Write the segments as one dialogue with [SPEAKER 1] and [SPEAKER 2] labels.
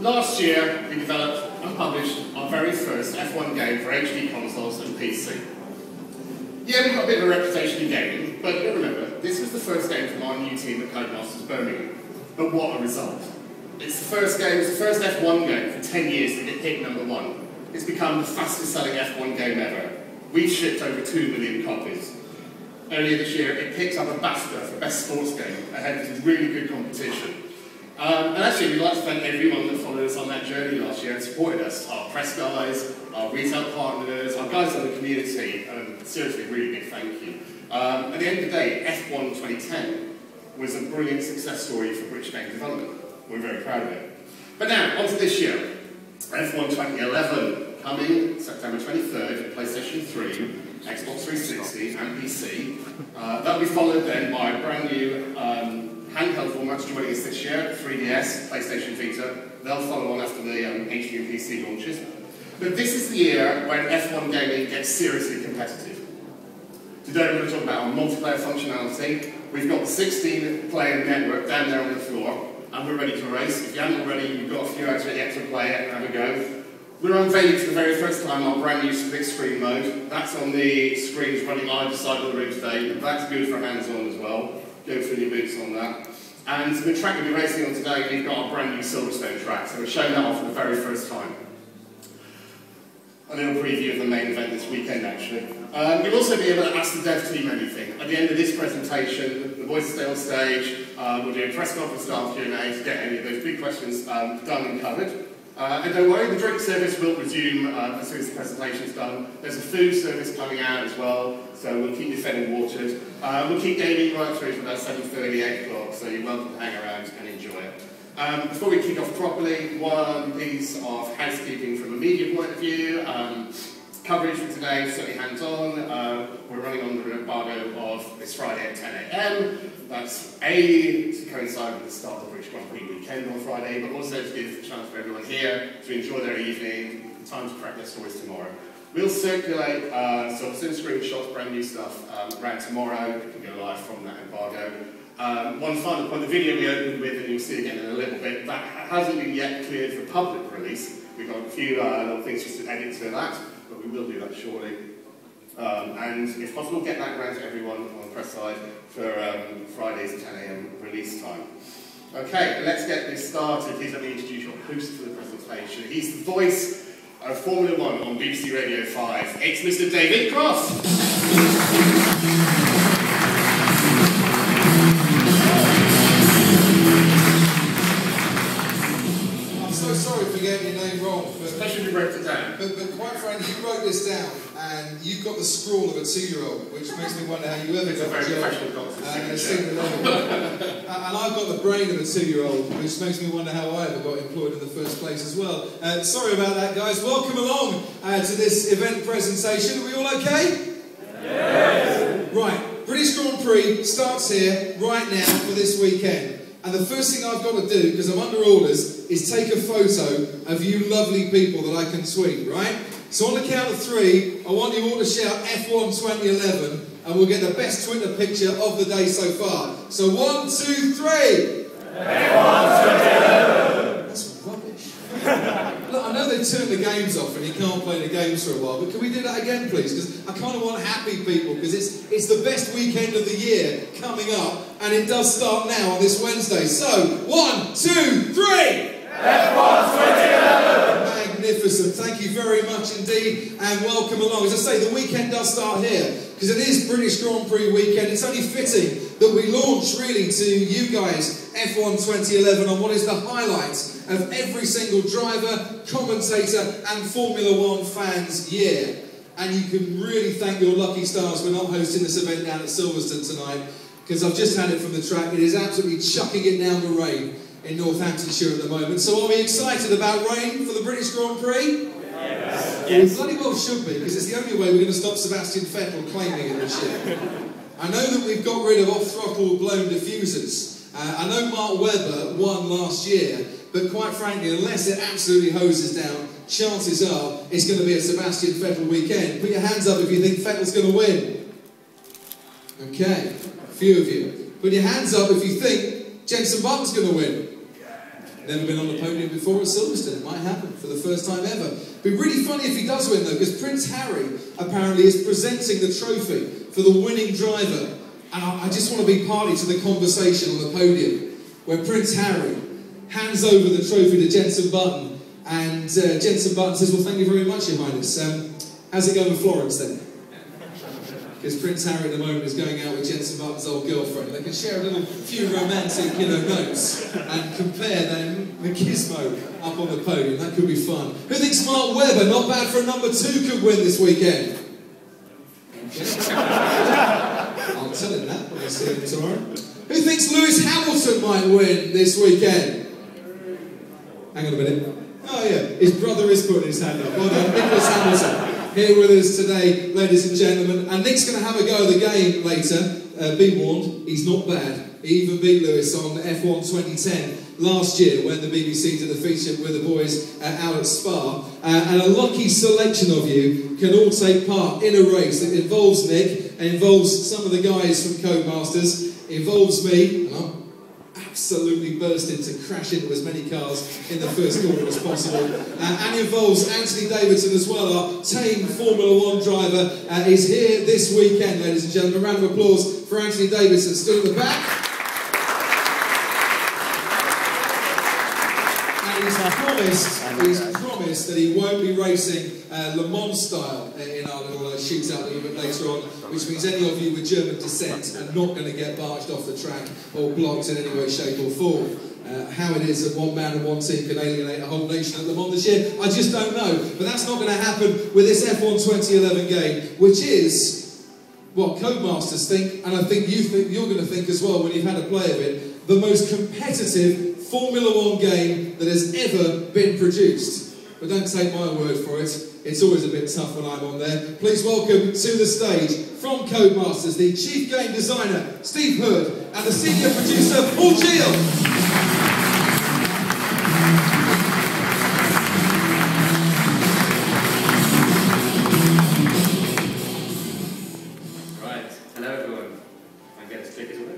[SPEAKER 1] Last year, we developed and published our very first F1 game for HD consoles and PC. Yeah, we've got a bit of a reputation in gaming, but you'll remember, this was the first game from our new team at Codemasters Birmingham. But what a result. It's the first game, it's the first F1 game for 10 years that it hit #1. It's become the fastest selling F1 game ever. We've shipped over 2 million copies. Earlier this year, it picked up a BAFTA for Best Sports Game, ahead of some really good competition. And actually, we'd like to thank everyone that followed us on that journey last year and supported us. Our press guys, our retail partners, our guys in the community. Seriously, really big thank you. At the end of the day, F1 2010 was a brilliant success story for British game development. We're very proud of it. But now, on to this year. F1 2011, coming September 23rd, PlayStation 3, Xbox 360 and PC. That'll be followed then by a brand new handheld formats joining us this year, 3DS, PlayStation Vita. They'll follow on after the HD and PC launches. But this is the year when F1 gaming gets seriously competitive. Today we're going to talk about our multiplayer functionality. We've got the 16-player network down there on the floor, and we're ready to race. If you haven't already, you've got a few hours yet to play it and have a go. We're unveiling for the very first time our brand new split screen mode. That's on the screens running either side of the room today. That's good for hands-on as well. Go through your boots on that. And the track we'll be racing on today, we've got our brand new Silverstone track, so we're showing that off for the very first time. A little preview of the main event this weekend, actually. You'll also be able to ask the dev team anything. At the end of this presentation, the boys will stay on stage, we'll do a press conference style Q&A to get any of those big questions done and covered. And don't worry, the drink service will resume as soon as the presentation's done. There's a food service coming out as well, so we'll keep you fed and watered. We'll keep gaming right through to about 7:30, 8 o'clock, so you're welcome to hang around and enjoy it. Before we kick off properly, one piece of housekeeping from a media point of view. Coverage for today, certainly hands-on. We're running under an embargo of this Friday at 10 AM. That's A, to coincide with the start of the British Grand Prix weekend on Friday, but also to give a chance for everyone here to enjoy their evening, time to crack their stories tomorrow. We'll circulate some screenshots, brand new stuff, around tomorrow. It can go live from that embargo. One final point, the video we opened with, and you'll see again in a little bit, that hasn't been yet cleared for public release. We've got a few little things just to edit to that, but we will do that shortly. And if possible, get that around to everyone on the press side for Friday's 10 AM release time. Okay, let's get this started. Please let me introduce your host for the presentation. He's the voice of Formula 1 on BBC Radio 5. It's Mr. David Croft.
[SPEAKER 2] Sorry for getting your name wrong,
[SPEAKER 1] Especially if you wrote it down.
[SPEAKER 2] But quite frankly, you wrote this down, and you've got the scrawl of a 2-year-old, which makes me wonder how you ever got the job. And I've got the brain of a 2-year-old, which makes me wonder how I ever got employed in the first place as well. Sorry about that, guys. Welcome along to this event presentation. Are we all okay? Yes. Right, British Grand Prix starts here right now for this weekend. And the first thing I've got to do, because I'm under orders, is take a photo of you lovely people that I can tweet, right? So on the count of 3, I want you all to shout F1 2011, and we'll get the best Twitter picture of the day so far. So 1, 2, 3! F1 2011! That's rubbish. Look, I know they've turned the games off and you can't play the games for a while, but can we do that again, please? Because I kind of want happy people, because it's the best weekend of the year coming up, and it does start now on this Wednesday. So, 1, 2, 3! F1 2011! Magnificent. Thank you very much indeed, and welcome along. As I say, the weekend does start here, because it is British Grand Prix weekend. It's only fitting that we launch, really, to you guys, F1 2011 on what is the highlight of every single driver, commentator and Formula 1 fans' year. And you can really thank your lucky stars we're not hosting this event down at Silverstone tonight, because I've just had it from the track. It is absolutely chucking it down the rain in Northamptonshire at the moment. So are we excited about rain for the British Grand Prix? Yes. Yes. We bloody well should be, because it's the only way we're going to stop Sebastian Vettel claiming it this year. I know that we've got rid of off-throttle blown diffusers. I know Mark Webber won last year, but quite frankly, unless it absolutely hoses down, chances are it's going to be a Sebastian Vettel weekend. Put your hands up if you think Vettel's going to win. Okay, a few of you. Put your hands up if you think Jenson Button's going to win. Never been on the podium before at Silverstone. It might happen for the first time ever. It'd be really funny if he does win, though, because Prince Harry apparently is presenting the trophy for the winning driver. And I just want to be party to the conversation on the podium, where Prince Harry hands over the trophy to Jenson Button, and Jenson Button says, well, thank you very much, Your Highness. How's it going with Florence, then? Because Prince Harry at the moment is going out with Jenson Button's old girlfriend. They can share a few romantic, notes and compare then the gizmo up on the podium. That could be fun. Who thinks Mark Webber, not bad for a number 2, could win this weekend? I'll tell him that when I see him tomorrow. Who thinks Lewis Hamilton might win this weekend? Hang on a minute. Oh yeah, his brother is putting his hand up. Well done, Nicholas Hamilton. Here with us today, ladies and gentlemen. And Nick's going to have a go at the game later. Be warned, he's not bad. He even beat Lewis on F1 2010 last year when the BBC did a feature with the boys out at Spa. And a lucky selection of you can all take part in a race that involves Nick, and involves some of the guys from Codemasters, involves me, and I'm absolutely bursting to crash into as many cars in the first corner as possible, and involves Anthony Davidson as well. Our tame Formula 1 driver is here this weekend, ladies and gentlemen. A round of applause for Anthony Davidson, still at the back. And he's promised that he won't be racing Le Mans style in our little shootout a little bit later on, which means any of you with German descent are not going to get barged off the track or blocked in any way, shape or form. How it is that one man and one team can alienate a whole nation at Le Mans this year, I just don't know. But that's not going to happen with this F1 2011 game, which is what Codemasters think, and I think you're going to think as well when you've had a play of it, the most competitive Formula 1 game that has ever been produced. But don't take my word for it, it's always a bit tough when I'm on there. Please welcome to the stage, from Codemasters, the Chief Game Designer, Steve Hood, and the Senior Producer, Paul Geel.
[SPEAKER 3] Right, hello everyone. I get this click as well.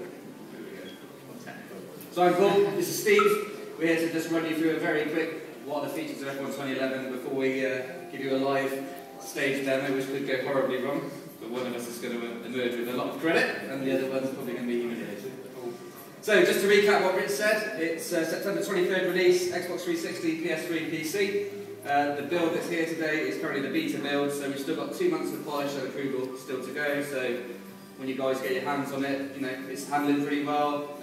[SPEAKER 3] So I'm Paul, this is Steve. We're here to just run you through a very quick what are the features of F1 2011 before we give you a live stage demo, which could go horribly wrong. But one of us is going to emerge with a lot of credit, and the other one's probably going to be humiliated. So just to recap what Rich said, it's September 23rd release, Xbox 360, PS3, PC. The build that's here today is currently the beta build, so we've still got 2 months of polish and approval still to go. So when you guys get your hands on it, it's handling pretty well.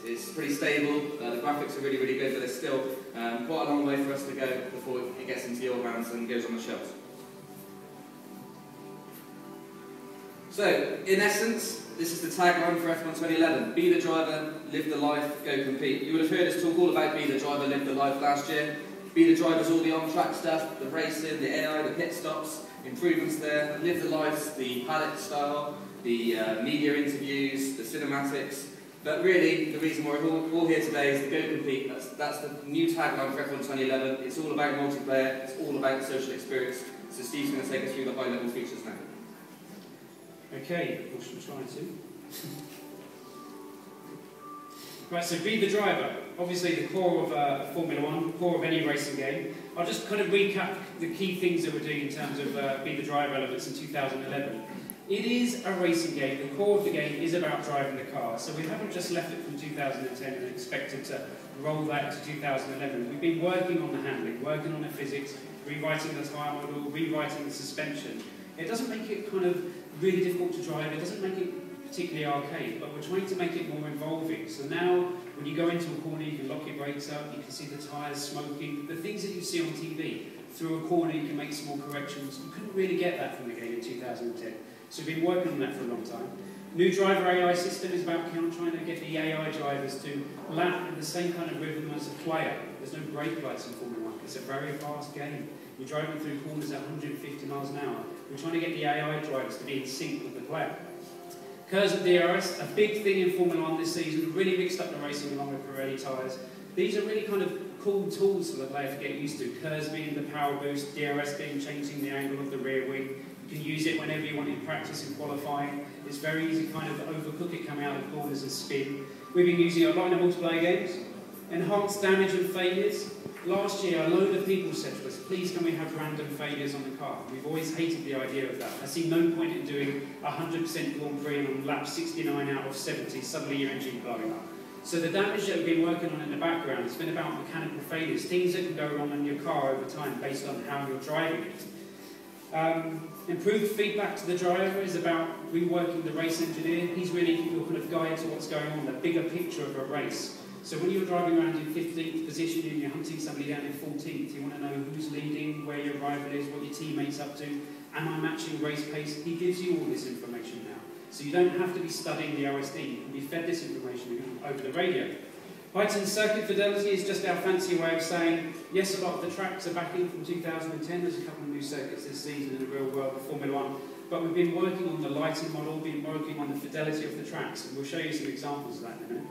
[SPEAKER 3] It's pretty stable. The graphics are really, really good, but there's still quite a long way for us to go before it gets into your hands and goes on the shelves. So, in essence, this is the tagline for F1 2011. Be the driver, live the life, go compete. You would have heard us talk all about be the driver, live the life last year. Be the driver's all the on-track stuff, the racing, the AI, the pit stops, improvements there. Live the life's the paddock style, the media interviews, the cinematics. But really, the reason we're all here today is to go compete. That's the new tagline for F1 2011. It's all about multiplayer, it's all about social experience. So Steve's going to take us through the high-level features now.
[SPEAKER 4] Okay, I shall try to. Right, so be the driver. Obviously the core of Formula 1, core of any racing game. I'll just kind of recap the key things that we're doing in terms of be the driver elements in 2011. It is a racing game. The core of the game is about driving the car. So we haven't just left it from 2010 and expected to roll that into 2011. We've been working on the handling, working on the physics, rewriting the tyre model, rewriting the suspension. It doesn't make it kind of really difficult to drive. It doesn't make it particularly arcade, but we're trying to make it more involving. So now, when you go into a corner, you can lock your brakes up, you can see the tyres smoking, the things that you see on TV. Through a corner, you can make small corrections. You couldn't really get that from the game in 2010. So we've been working on that for a long time. New driver AI system is about trying to get the AI drivers to lap in the same kind of rhythm as a player. There's no brake lights in Formula 1. It's a very fast game. You're driving through corners at 150 miles an hour. We're trying to get the AI drivers to be in sync with the player. Curves and DRS, a big thing in Formula 1 this season, really mixed up the racing along with Pirelli tyres. These are really kind of cool tools for the player to get used to. Curves being the power boost, DRS being changing the angle of the rear wing. You can use it whenever you want in practice and qualifying. It's very easy to kind of overcook it coming out of corners and spin. We've been using it a lot in the multiplayer games. Enhanced damage and failures. Last year, a load of people said to us, please can we have random failures on the car? We've always hated the idea of that. I see no point in doing 100% Grand Prix and on lap 69 out of 70, suddenly your engine blowing up. So the damage that we've been working on in the background has been about mechanical failures, things that can go wrong in your car over time based on how you're driving it. Improved feedback to the driver is about reworking the race engineer. He's really your kind of guide to what's going on, the bigger picture of a race. So when you're driving around in 15th position and you're hunting somebody down in 14th, you want to know who's leading, where your rival is, what your teammate's up to, am I matching race pace? He gives you all this information now. So you don't have to be studying the OSD, you can be fed this information over the radio. Heightened circuit fidelity is just our fancy way of saying, yes, a lot of the tracks are back in from 2010, there's a couple of new circuits this season in the real world of Formula 1, but we've been working on the lighting model, been working on the fidelity of the tracks, and we'll show you some examples of that in a minute.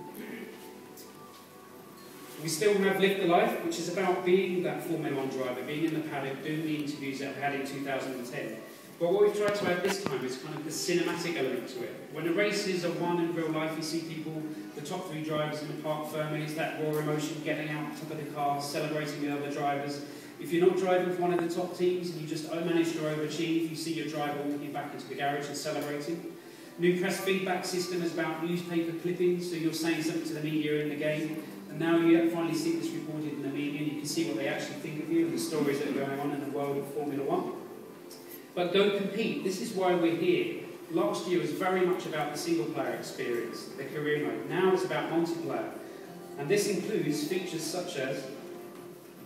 [SPEAKER 4] We still have Live the Life, which is about being that Formula 1 driver, being in the paddock, doing the interviews that we had in 2010. But what we've tried to add this time is kind of the cinematic element to it. When the races are won in real life, you see people, the top 3 drivers in the park firmly, it's that raw emotion, getting out top of the car, celebrating with other drivers. If you're not driving for one of the top teams and you just manage to overachieve, you see your driver walking back into the garage and celebrating. New press feedback system is about newspaper clippings, so you're saying something to the media in the game, and now you finally see this reported in the media and you can see what they actually think of you and the stories that are going on in the world of Formula 1. But go compete, this is why we're here. Last year was very much about the single player experience, the career mode. Now it's about multiplayer. And this includes features such as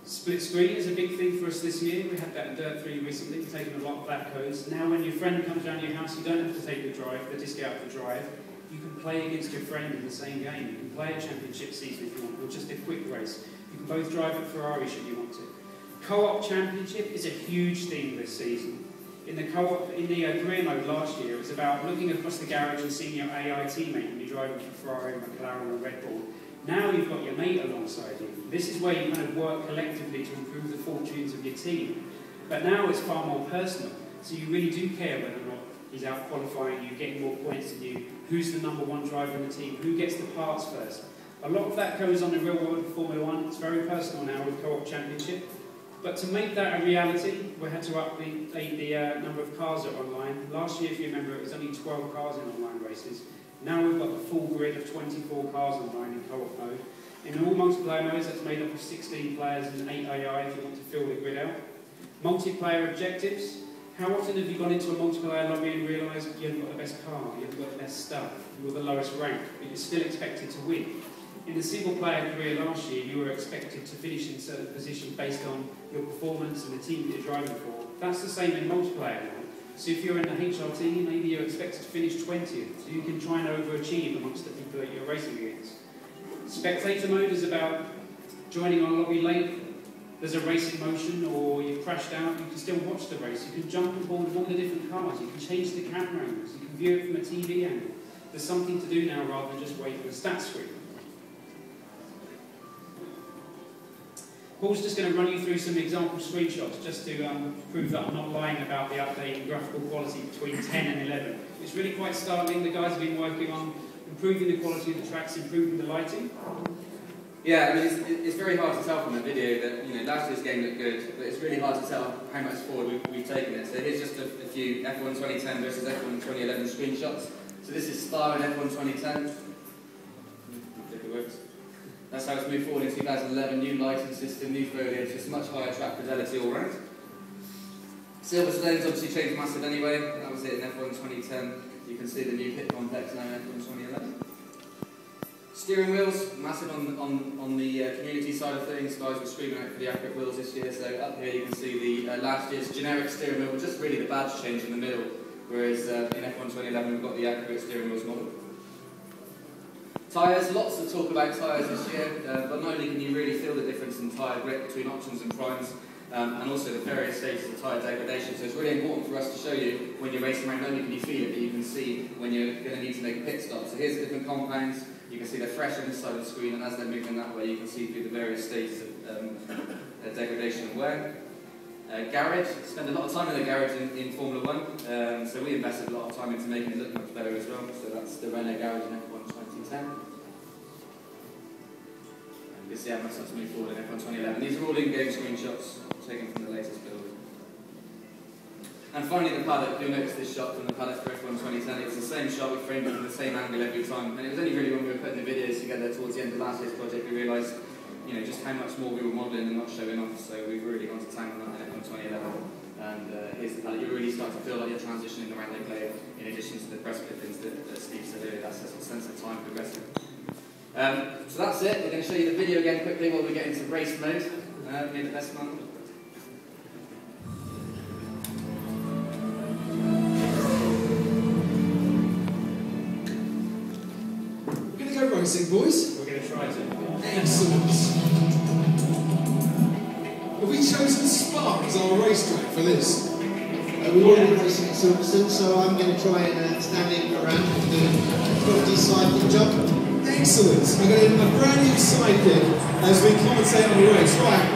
[SPEAKER 4] split screen is a big thing for us this year. We had that in Dirt 3 recently, we've taken a lot of that codes. Now when your friend comes down to your house, you don't have to take the disc out to drive. You can play against your friend in the same game. You can play a championship season if you want, or just a quick race. You can both drive at Ferrari should you want to. Co-op championship is a huge theme this season. In the career mode last year, it was about looking across the garage and seeing your AI teammate when you're driving for Ferrari, McLaren or Red Bull. Now you've got your mate alongside you. This is where you kind of work collectively to improve the fortunes of your team. But now it's far more personal, so you really do care whether or not he's out qualifying you, getting more points than you, who's the #1 driver in the team, who gets the parts first. A lot of that goes on in real world Formula 1. It's very personal now with Co-op Championship. But to make that a reality, we had to update the number of cars that are online. Last year, if you remember, it was only 12 cars in online races. Now we've got the full grid of 24 cars online in co-op mode. In all multiplayer modes, that's made up of 16 players and 8 AI if you want to fill the grid out. Multiplayer objectives. How often have you gone into a multiplayer lobby and realised you haven't got the best car, you haven't got the best stuff, you're the lowest rank, but you're still expected to win? In the single-player career last year, you were expected to finish in certain positions based on your performance and the team that you're driving for. That's the same in multiplayer now. So if you're in the HRT, maybe you're expected to finish 20th, so you can try and overachieve amongst the people that you're racing against. Spectator mode is about joining on lobby late. There's a race in motion, or you've crashed out, you can still watch the race. You can jump on board all the different cars, you can change the camera angles, you can view it from a TV angle. There's something to do now rather than just wait for the stats screen. Paul's just going to run you through some example screenshots just to prove that I'm not lying about the update in graphical quality between 10 and 11. It's really quite startling. The guys have been working on improving the quality of the tracks, improving the lighting.
[SPEAKER 3] Yeah, I mean, it's very hard to tell from the video that, last year's game looked good, but it's really hard to tell how much forward we've taken it. So here's just a few F1 2010 versus F1 2011 screenshots. So this is Spa in F1 2010. If it works. That's how it's moved forward in 2011, new lighting system, new foliage, just much higher track fidelity all round. Silverstone's obviously changed massive anyway, that was it in F1 2010. You can see the new pit complex now in F1 2011. Steering wheels, massive on the community side of things. Guys were screaming out for the accurate wheels this year, so up here you can see the last year's generic steering wheel, just really the badge change in the middle, whereas in F1 2011 we've got the accurate steering wheels model. Tyres, lots of talk about tyres this year, but not only can you really feel the difference in tyre grip between options and primes, and also the various stages of tyre degradation. So it's really important for us to show you when you're racing around, not only can you feel it, but you can see when you're going to need to make a pit stop. So here's the different compounds. You can see they're fresh on this side of the screen, and as they're moving that way, you can see through the various stages of degradation and wear. Garage, spend a lot of time in the garage in Formula 1, so we invested a lot of time into making it look much better as well. So that's the Renault garage in F1 2010. And you'll see how much that's moved forward in F1 2011. These are all in-game screenshots taken from the latest build. And finally the paddock, you'll notice this shot from the paddock for F1 2010. It's the same shot, we framed it from the same angle every time. And it was only really when we were putting the videos together towards the end of last year's project we realised, you know, just how much more we were modelling and not showing off. So we've really gone to town on that in F1 2011. And here's the paddock. You really start to feel like you're transitioning around the play in addition to the press clippings that Steve said earlier. That's a sense of time progressing. So that's it. We're going to show you the video again quickly while we get into race mode. Near the best man.
[SPEAKER 2] Racing, boys.
[SPEAKER 4] We're going to try to.
[SPEAKER 2] Excellent. Have we chosen Spark as our racetrack for this?
[SPEAKER 5] We've already been racing at Silverstone, so I'm going to try and stand in around and do a property cycling job.
[SPEAKER 2] Excellent. We're going to do a brand new sidekick as we commentate on the race. Right,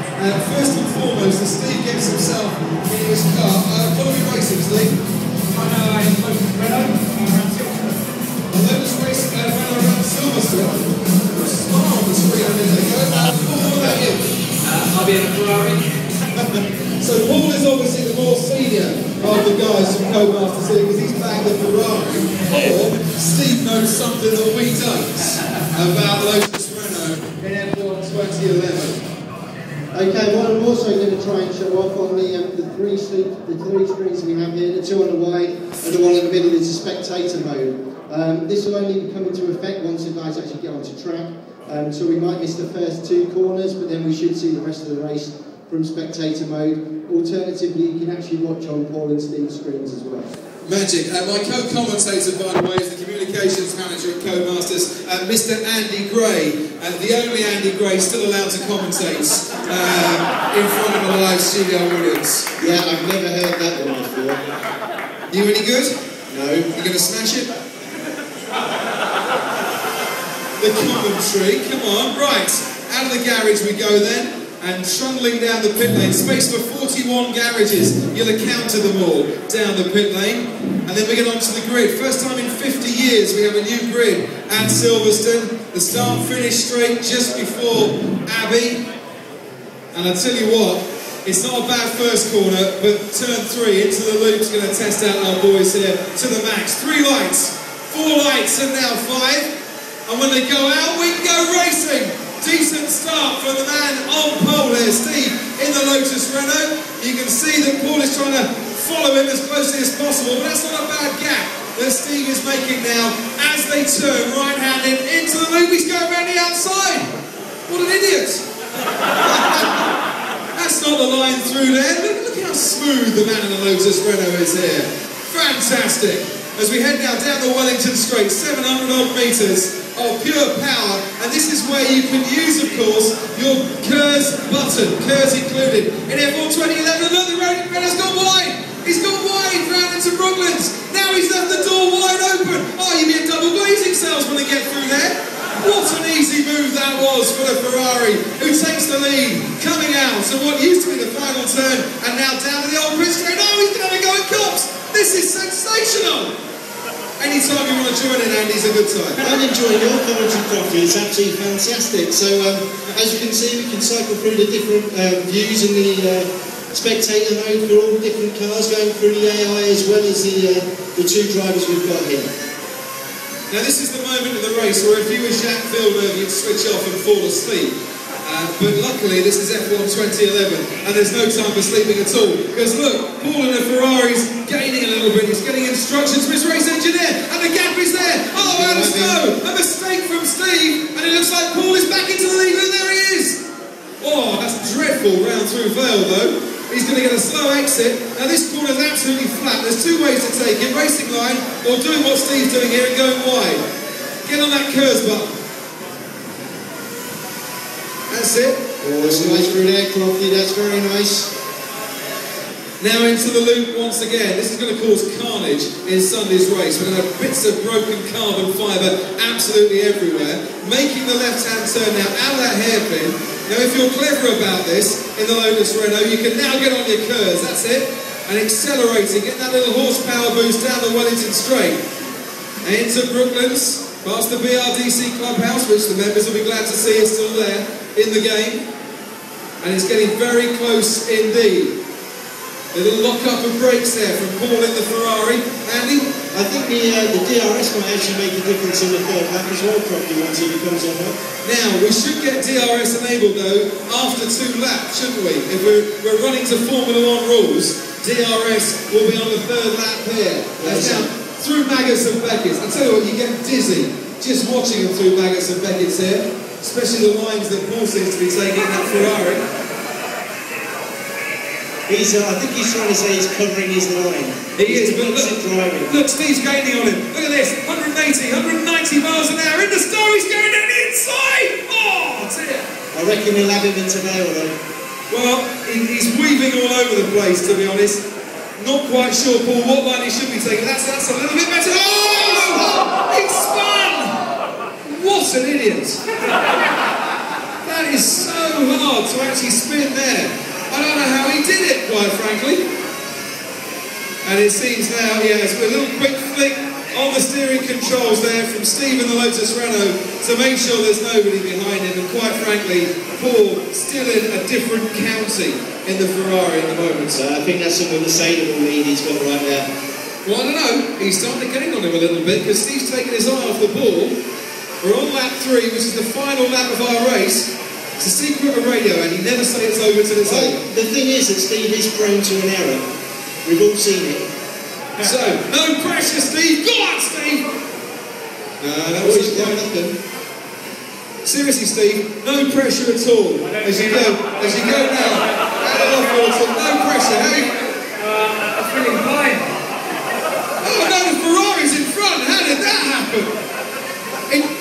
[SPEAKER 2] first and foremost, as Steve gets himself in his car. What are we racing, Steve? Lotus Race around Silverstone. Smile on the screen a minute ago. What about you?
[SPEAKER 3] I'll be in a Ferrari.
[SPEAKER 2] So Paul is obviously the more senior of the guys from Codemasters here because he's bagged the Ferrari. Or Steve knows something that we don't about Lotus Renault in F1 2011.
[SPEAKER 5] Okay, what I'm also going to try and show off on the three screens we have here, the two on the wide and the one in the middle is the spectator mode. This will only come into effect once the guys actually get onto track. So we might miss the first two corners, but then we should see the rest of the race from spectator mode. Alternatively, you can actually watch on Paul and Steve's screens as well.
[SPEAKER 2] Magic. My co-commentator, by the way, is the communications manager at Codemasters, Mr. Andy Gray. The only Andy Gray still allowed to commentate in front of a live studio audience.
[SPEAKER 5] Yeah, I've never heard that one before.
[SPEAKER 2] You any good?
[SPEAKER 5] No.
[SPEAKER 2] You going to smash it? The commentary, come on. Right, out of the garage we go then. And trundling down the pit lane, space for 41 garages, you'll encounter them all down the pit lane. And then we get onto the grid. First time in 50 years we have a new grid at Silverstone. The start-finish straight just before Abbey. And I tell you what, it's not a bad first corner, but turn 3 into the loop's going to test out our boys here to the max. 3 lights, 4 lights, and now 5. And when they go out, we can go racing. Decent start from the man on pole there, Steve, in the Lotus Renault. You can see that Paul is trying to follow him as closely as possible, but that's not a bad gap that Steve is making now as they turn right-handed into the loop. He's going around the outside. What an idiot. That's not the line through there. Look how smooth the man in the Lotus Renault is here. Fantastic. As we head now down the Wellington Straight, 700 odd metres of pure power, and this is where you can use, of course, your KERS button, KERS included. In F1 2011, look, the Renault's gone wide. He's gone wide round into Brooklands. Now he's left the door wide open. Oh, you'd be a double glazing salesman to get through there. What an easy move that was for the Ferrari, who takes the lead, coming out of what used to be the final turn, and now down to the old pit straight. Oh, he's going to go in cops. This is sensational. Anytime you want to join in, Andy's a good time.
[SPEAKER 5] I'm enjoying your commentary coffee, it's absolutely fantastic. So as you can see, we can cycle through the different views in the spectator mode for all the different cars, going through the AI as well as the 2 drivers we've got here.
[SPEAKER 2] Now this is the moment of the race where if you were Jacques Villeneuve, you'd switch off and fall asleep. But luckily this is F1 2011 and there's no time for sleeping at all, because look, Paul in the Ferrari's gaining a little bit. He's getting instructions from his race engineer and the gap is there. Oh, out of snow! A mistake from Steve, and it looks like Paul is back into the lead, and there he is. Oh, that's dreadful round through Vale though. He's going to get a slow exit. Now this corner's absolutely flat. There's 2 ways to take it, racing line or doing what Steve's doing here and going wide. Get on that KERS button. That's it.
[SPEAKER 5] Oh, it's nice through there, Crofty, that's very nice.
[SPEAKER 2] Now into the loop once again. This is going to cause carnage in Sunday's race. We're going to have bits of broken carbon fibre absolutely everywhere. Making the left-hand turn now out of that hairpin. Now if you're clever about this in the Lotus Renault, you can now get on your KERS, that's it. And accelerating, getting that little horsepower boost down the Wellington Straight. And into Brooklands, past the BRDC clubhouse, which the members will be glad to see is still there. in the game, and it's getting very close indeed. A little lock-up of brakes there from Paul in the Ferrari. Andy?
[SPEAKER 5] I think the DRS might actually make a difference in the third lap as well, probably, once he becomes on up.
[SPEAKER 2] Now, we should get DRS enabled, though, after 2 laps, shouldn't we? If we're running to Formula 1 rules, DRS will be on the 3rd lap here. Now, through Maggotts and Beckett's, I tell you what, you get dizzy just watching them through Maggotts and Beckett's here, especially the lines that Paul seems to be taking in that Ferrari.
[SPEAKER 5] I think he's trying to say he's covering his line.
[SPEAKER 2] He is, but look, Steve's gaining on him. Look at this, 180, 190 miles an hour in the snow, he's going down the inside! Oh, dear.
[SPEAKER 5] I reckon he'll have him into nail though.
[SPEAKER 2] Well, he's weaving all over the place, to be honest. Not quite sure, Paul, what line he should be taking. That's a little bit better. Oh! He spun! What an idiot! That is so hard to actually spin there. I don't know how he did it, quite frankly. And it seems now, yes, with a little quick flick on the steering controls there from Steve in the Lotus Renault to make sure there's nobody behind him. And quite frankly, Paul still in a different county in the Ferrari at the moment.
[SPEAKER 5] I think that's some of the Sailable lead he's got right there.
[SPEAKER 2] Well, I don't know. He's starting to get on him a little bit because Steve's taking his eye off the ball. We're on lap 3, which is the final lap of our race. It's a secret of radio, and you never say it's over till it's over.
[SPEAKER 5] The thing is that Steve is prone to an error. We've all seen it.
[SPEAKER 2] So, no pressure, Steve. Go on, Steve! No, that was nothing. Seriously, Steve, no pressure at all. As you go now. No pressure, hey?
[SPEAKER 4] I'm feeling fine.
[SPEAKER 2] Oh no, the Ferrari's in front. How did that happen?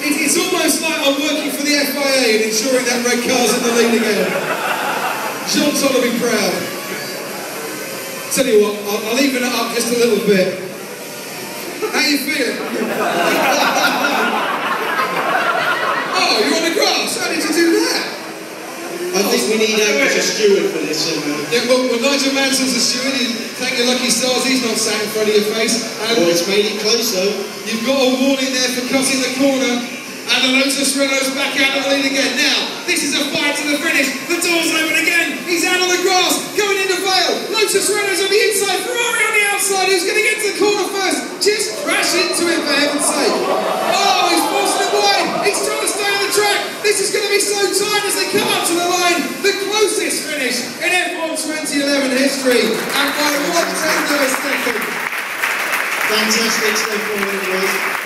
[SPEAKER 2] It's almost like I'm working for the FIA and ensuring that red car's in the lead again. John's ought to be proud. Tell you what, I'll even it up just a little bit. How you feeling? Oh, you're on the grass. How did you do that?
[SPEAKER 5] I think we need a steward for this.
[SPEAKER 2] Yeah, well, Nigel Mansell's a steward. Thank your lucky stars he's not sat in front of your face.
[SPEAKER 5] Well, it's made it close though.
[SPEAKER 2] You've got a warning there for cutting the corner. And the Lotus Renault's back out of the lead again. Now, this is a fight to the finish. The door's open again. He's out on the grass, going into Vale. Lotus Renault's on the inside, Ferrari on the outside. Who's going to get to the corner first? Just crash into him, for heaven's sake. Oh, he's forcing him wide. He's trying to stay on the track. This is going to be so tight as they come up to the line. The closest finish in F1 2011 history. And by 1/10 of a second.
[SPEAKER 5] Fantastic stuff from the boys.